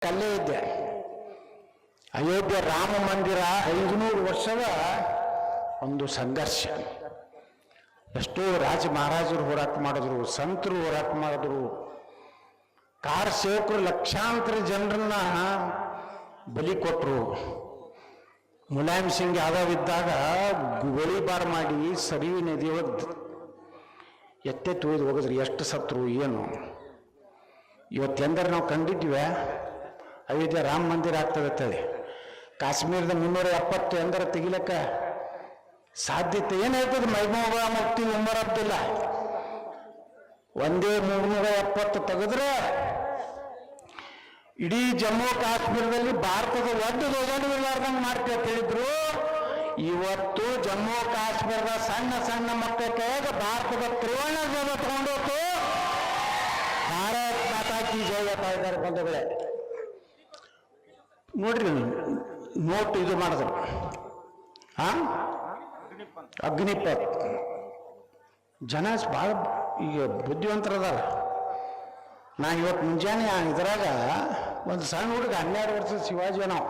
ಕಲ್ಲೇ ಇದ್ದೆ. ಅಯೋಧ್ಯೆ ರಾಮ ಮಂದಿರ 500 ವರ್ಷದ ಒಂದು ಸಂಘರ್ಷ. ಎಷ್ಟೋ ರಾಜ ಮಹಾರಾಜರು ಹೋರಾಟ ಮಾಡಿದ್ರು, ಸಂತರು ಹೋರಾಟ ಮಾಡಿದ್ರು, ಕಾರ್ ಸೇವಕರು ಲಕ್ಷಾಂತರ ಜನರನ್ನ ಬಲಿ ಕೊಟ್ಟರು. ಮುಲಾಯಂ ಸಿಂಗ್ ಯಾದವ್ ಇದ್ದಾಗ ಗೋಳಿಬಾರ್ ಮಾಡಿ ಸರಿವಿ ನದಿ ಎತ್ತೆ ತುಳಿದು ಹೋಗಿದ್ರಿ. ಎಷ್ಟು ಸತ್ರು ಏನು. ಇವತ್ತೆಂದರೆ ನಾವು ಕಂಡಿದ್ವಿ ಅಯೋಧ್ಯೆ ರಾಮ ಮಂದಿರ ಆಗ್ತದೆ. ಕಾಶ್ಮೀರದ 370 ಎಂದರೆ ತೆಗಿಲಕ್ಕ ಸಾಧ್ಯತೆ ಏನಾಯ್ತದೆ? ಮೈಮೂಬಾ ಮುಫ್ತಿ ಉಮರ್ ಅಬ್ದುಲ್ಲಾ ಒಂದೇ 370 ತೆಗೆದ್ರೆ ಇಡೀ ಜಮ್ಮು ಕಾಶ್ಮೀರದಲ್ಲಿ ಭಾರತದ ಒಡ್ಡು ಧ್ವಜಾಂಡವಿಲ್ಲಾರ್ದಂಗೆ ಮಾಡ್ತೀವಿ ಅಂತ ಹೇಳಿದ್ರು. ಇವತ್ತು ಜಮ್ಮು ಕಾಶ್ಮೀರದ ಸಣ್ಣ ಸಣ್ಣ ಮಕ್ಕಳ ಕೈಯಾಗ ಭಾರತದ ತ್ರಿವರ್ಣ ಧ್ವಜ ತಗೊಂಡೋತು. ಭಾರತ್ ಮಾತಾ ಕಿ ಜೈ ಹೇಳ್ತಾ ಇದ್ದಾರೆ ಬಂಧುಗಳೇ. ನೋಡ್ರಿ, ನೋಟ್ ಇದು ಮಾಡಿದ್ರು, ಅಗ್ನಿಪಥ್. ಜನ ಭಾಳ ಈಗ ಬುದ್ಧಿವಂತರದಾರ. ನಾನು ಇವತ್ತು ಮುಂಜಾನೆ ಇದ್ರಾಗ ಒಂದು ಸಣ್ಣ ಹುಡುಗ 12 ವರ್ಷದ ಶಿವಾಜಿ ನಾವು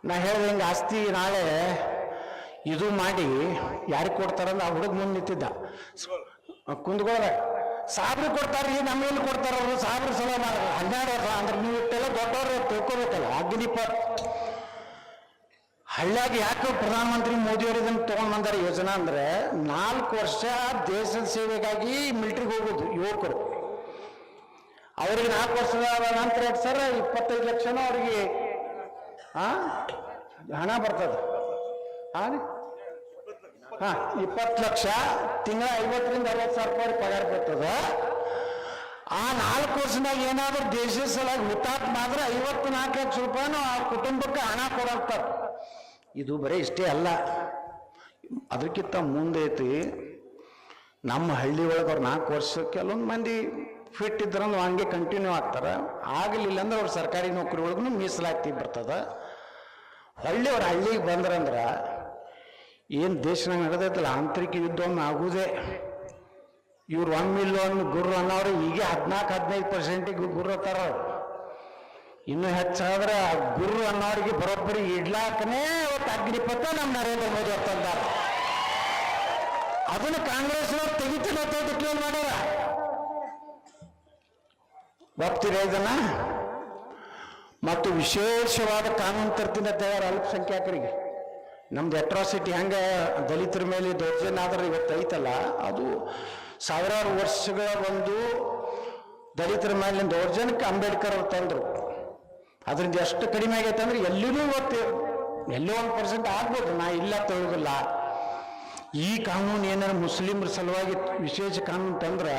ನಾ ಹೇಳಿದೆ ಹಿಂಗೆ ಆಸ್ತಿ ನಾಳೆ ಇದು ಮಾಡಿ ಯಾರಿಗೆ ಕೊಡ್ತಾರಂದ್ರೆ ಆ ಹುಡುಗ ಮುಂದೆ ನಿಂತಿದ್ದ. ಕುಂದ್ಕೋದ ಸಾಬ್ರು ಕೊಡ್ತಾರ್ರಿ, ನಮ್ಗೆಲ್ಲಿ ಕೊಡ್ತಾರ ಅವರು? ಸಾಬ್ರು ಸಲ ಮಾಡಿದ್ರು 12 ವರ್ಷ ಅಂದ್ರೆ ನೀವು ಇಟ್ಟೆಲ್ಲ ದೊಡ್ಡವ್ರು ತಿಳ್ಕೊಬೇಕಲ್ಲ. ಅಗ್ನಿಪಥ್ ಹಳ್ಳಿಯಾಗ ಯಾಕೆ ಪ್ರಧಾನಮಂತ್ರಿ ಮೋದಿಯವರು ಇದನ್ನು ತೊಗೊಂಡು ಬಂದಾರ ಯೋಜನಾ ಅಂದ್ರೆ 4 ವರ್ಷ ದೇಶದ ಸೇವೆಗಾಗಿ ಮಿಲಿಟ್ರಿಗೆ ಹೋಗೋದು ಯುವಕರು. ಅವ್ರಿಗೆ 4 ವರ್ಷದ ನಂತರ ಸರ್ 25 ಲಕ್ಷನೂ ಅವ್ರಿಗೆ ಹಣ ಬರ್ತದೆ. 20 ಲಕ್ಷ ತಿಂಗಳ 50ರಿಂದ 60 ಸಾವಿರ ರೂಪಾಯಿ ಪಗಾರ ಬರ್ತದೆ. ಆ 4 ವರ್ಷದಾಗ ಏನಾದ್ರೂ ದೇಶದ ಸಲಾಗಿ ಹುತಾತ್ಮ ಆದ್ರೆ 54 ಲಕ್ಷ ರೂಪಾಯಿನೂ ಆ ಕುಟುಂಬಕ್ಕೆ ಹಣ ಕೊಡಾಕ್ತಾರೆ. ಇದು ಬರೀ ಇಷ್ಟೇ ಅಲ್ಲ, ಅದಕ್ಕಿಂತ ಮುಂದೆ ಐತಿ. ನಮ್ಮ ಹಳ್ಳಿ ಒಳಗೆ ಅವ್ರು 4 ವರ್ಷ ಕೆಲವೊಂದು ಮಂದಿ ಫಿಟ್ ಇದ್ರಂದು ಹಂಗೆ ಕಂಟಿನ್ಯೂ ಆಗ್ತಾರೆ. ಆಗಲಿಲ್ಲ ಅಂದ್ರೆ ಅವ್ರು ಸರ್ಕಾರಿ ನೌಕರಿ ಒಳಗೂ ಮೀಸಲಾತಿ ಬರ್ತದೆ. ಹಳ್ಳಿಯವ್ರು ಹಳ್ಳಿಗೆ ಬಂದ್ರಂದ್ರೆ ಏನು ದೇಶನಾಗ ನಡೆದೈತಲ್ಲ ಆಂತರಿಕ ಯುದ್ಧವನ್ನು ಆಗುವುದೇ. ಇವ್ರು ಒಮ್ಮಿಲ್ಲೊಮ್ಮೆ ಗುರು ಅನ್ನೋರು ಈಗ 14-15% ಗುರು ಅತ್ತಾರ. ಇನ್ನು ಹೆಚ್ಚಾದ್ರೆ ಆ ಗುರು ಅನ್ನೋರಿಗೆ ಬರೋಬ್ಬರಿ ಇಡ್ಲಾಕನೇ ಅವತ್ತು ಅಗ್ನಿಪಥ ನಮ್ಮ ನರೇಂದ್ರ ಮೋದಿ ಅಂತಂದಾರ. ಅದನ್ನು ಕಾಂಗ್ರೆಸ್ನವ್ರು ತೆಗಿತಿಲ್ಲ ಡಿಕ್ಲೇರ್ ಮಾಡ್ಯಾರ. ಒಪ್ತೀರ ಇದನ್ನ? ಮತ್ತು ವಿಶೇಷವಾದ ಕಾನೂನು ತರ್ತೀನಿ ತಯಾರು ಅಲ್ಪಸಂಖ್ಯಾತರಿಗೆ. ನಮ್ದು ಅಟ್ರಾಸಿಟಿ ಹೆಂಗೆ ದಲಿತರ ಮೇಲೆ ದೌರ್ಜನ್ಯ ಆದ್ರೆ ಇವತ್ತು ಐತಲ್ಲ, ಅದು ಸಾವಿರಾರು ವರ್ಷಗಳ ಒಂದು ದಲಿತರ ಮೇಲಿನ ದೌರ್ಜನ್ಯಕ್ಕೆ ಅಂಬೇಡ್ಕರ್ ಅವ್ರು ತಂದರು. ಅದರಿಂದ ಎಷ್ಟು ಕಡಿಮೆ ಆಗೈತೆ ಅಂದ್ರೆ ಎಲ್ಲಿನೂ ಇವತ್ತು ಎಲ್ಲೋ 1% ಆಗ್ಬೋದು. ನಾ ಇಲ್ಲ ತಿಳಿದಿಲ್ಲ. ಈ ಕಾನೂನು ಏನಾದ್ರು ಮುಸ್ಲಿಮರ ಸಲುವಾಗಿ ವಿಶೇಷ ಕಾನೂನು ತಂದ್ರೆ